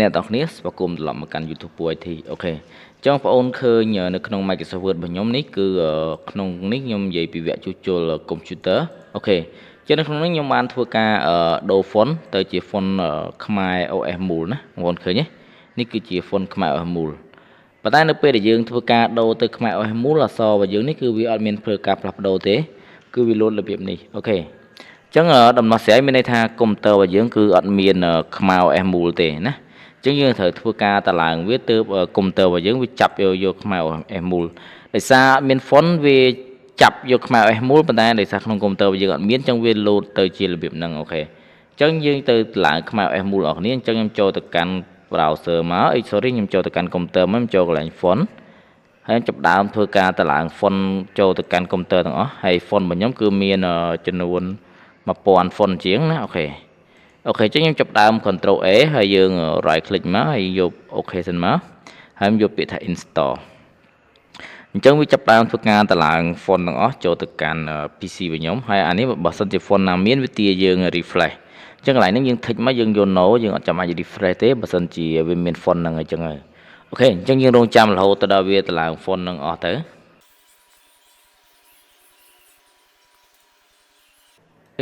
អ្នកទាំងគ្នាស្វាគមន៍ត្រឡប់មកកាន់ YouTube ពួយធីអូខេចឹងបងប្អូនឃើញនៅក្នុង Microsoft Word របស់ខ្ញុំនេះគឺក្នុងនេះខ្ញុំនិយាយពីវគ្គជួសជុល computer អូខេចឹងនៅក្នុងនេះខ្ញុំបានធ្វើការដូរ font ទៅជា font ខ្មែរ OS មូលណាបងប្អូនឃើញទេនេះគឺជា font ខ្មែរ OS មូលប៉ុន្តែនៅពេលដែលយើងធ្វើការដូរទៅខ្មែរ OS មូលអក្សររបស់យើងនេះគឺវាអត់មានធ្វើការផ្លាស់ប្ដូរទេគឺវាលោតរបៀបនេះអូខេចឹងដំណោះស្រាយមានន័យថា computer របស់យើងគឺអត់មានខ្មែរ OS មូលទេណាចឹងយើងត្រូវធ្វើការតឡើងវាទៅកុំព្យូទ័ររបស់យើងវាចាប់យកខ្មែរ OS មូលដោយសារអត់មាន font វាចាប់យកខ្មែរ OS មូលប៉ុន្តែដោយសារក្នុងកុំព្យូទ័រយើងអត់មានចឹងវាលោតទៅជារបៀបហ្នឹងអូខេចឹងយើងទៅតឡើងខ្មែរ OS មូលអស់គ្នាអញ្ចឹងខ្ញុំចូលទៅកាន់ browser មកខ្ញុំចូលទៅកាន់កុំព្យូទ័រមកខ្ញុំចូលកន្លែង font ហើយចាប់ដើមធ្វើការតឡើង font ចូលទៅកាន់កុំព្យូទ័រទាំងអស់ហើយ font របស់ខ្ញុំគឺមានចំនួន1000 font ជាងណាអូខេចឹងខ្ញុំចាប់ដើម Ctrl A ហើយយើង right click មកហើយយក OK សិនមកហើយយកពាក្យថា install អញ្ចឹងវាចាប់ដើមធ្វើការតឡើង font ទាំងអស់ចូលទៅកាន់ PC របស់ខ្ញុំហើយអានេះបើសិនជា font ណាមានវាទាយើង refresh អញ្ចឹងកន្លែងនេះយើង tick មកយើងយក no យើងអត់ចាំបាច់ refresh ទេបើសិនជាវាមាន font ហ្នឹងអញ្ចឹងហើយអូខេអញ្ចឹងយើងរងចាំរហូតទៅដល់វាតឡើង font ហ្នឹងអស់ទៅ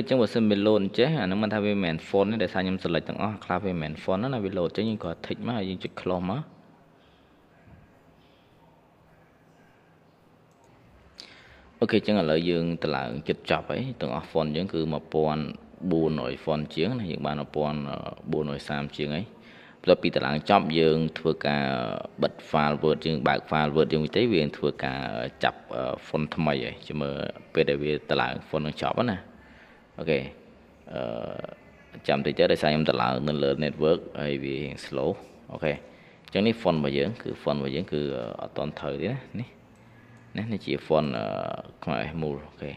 អញ្ចឹងបើសិនវាលោតអញ្ចេះអាហ្នឹងមិនថាវាមិនមែន font ទេដោយសារខ្ញុំ select ទាំងអស់ខ្លះវាមិនមែន font ណាវាលោតអញ្ចឹងយើងគាត់ tick មកហើយយើងចុច close មកអូខេអញ្ចឹងឥឡូវយើងតឡើងចិត្តចប់ហើយទាំងអស់ font យើងគឺ1400 font ជាងណាយើងបាន1430ជាងហើយបន្ទាប់ពីតឡើងចប់យើងធ្វើការបិទ file Word យើងបើក file Word យើងទៅវាធ្វើការចាប់ font ថ្មីហើយជិះមើលពេលដែលវាតឡើង font នឹងចប់ណាអូខេចាំតិចទៅដោយសារខ្ញុំតឡើងនៅលើ network ហើយវា slow អូខេអញ្ចឹងនេះ font របស់យើងគឺ font របស់យើងគឺអត់តន់ត្រូវទេណានេះជា font ខ្មែរ មូលអូខេ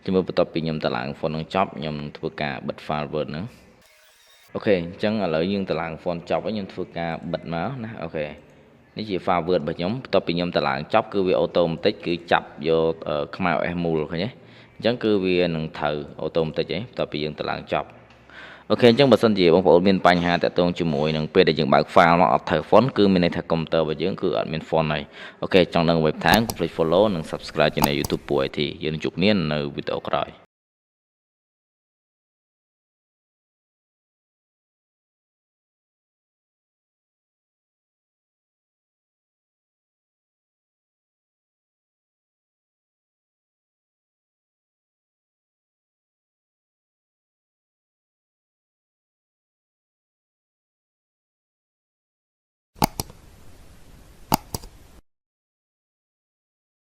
ចាំមើលបន្ទាប់ពីខ្ញុំតឡើង font នឹងចប់ខ្ញុំធ្វើការបិទ file Word ហ្នឹងអូខេអញ្ចឹងឥឡូវយើងតឡើង font ចប់ហើយខ្ញុំធ្វើការបិទមកណាអូខេនេះជា file Word របស់ខ្ញុំបន្ទាប់ពីខ្ញុំតឡើងចប់គឺវា automatic គឺចាប់យកខ្មែរ OS មូលឃើញទេអញ្ចឹងគឺវានឹងត្រូវ automatic ហ៎បន្ទាប់ពីយើងតឡើងចប់អូខេអញ្ចឹងបើសិនជាបងប្អូនមានបញ្ហាតាក់ទងជាមួយនឹងពេលដែលយើងបើក file មកអត់ត្រូវ font គឺមានន័យថាកុំព្យូទ័ររបស់យើងគឺអត់មាន font ហើយអូខេចង់ដឹង web ថែមកុំភ្លេច follow និង subscribe trên YouTube ពួក IT យើងជួបគ្នានៅវីដេអូក្រោយ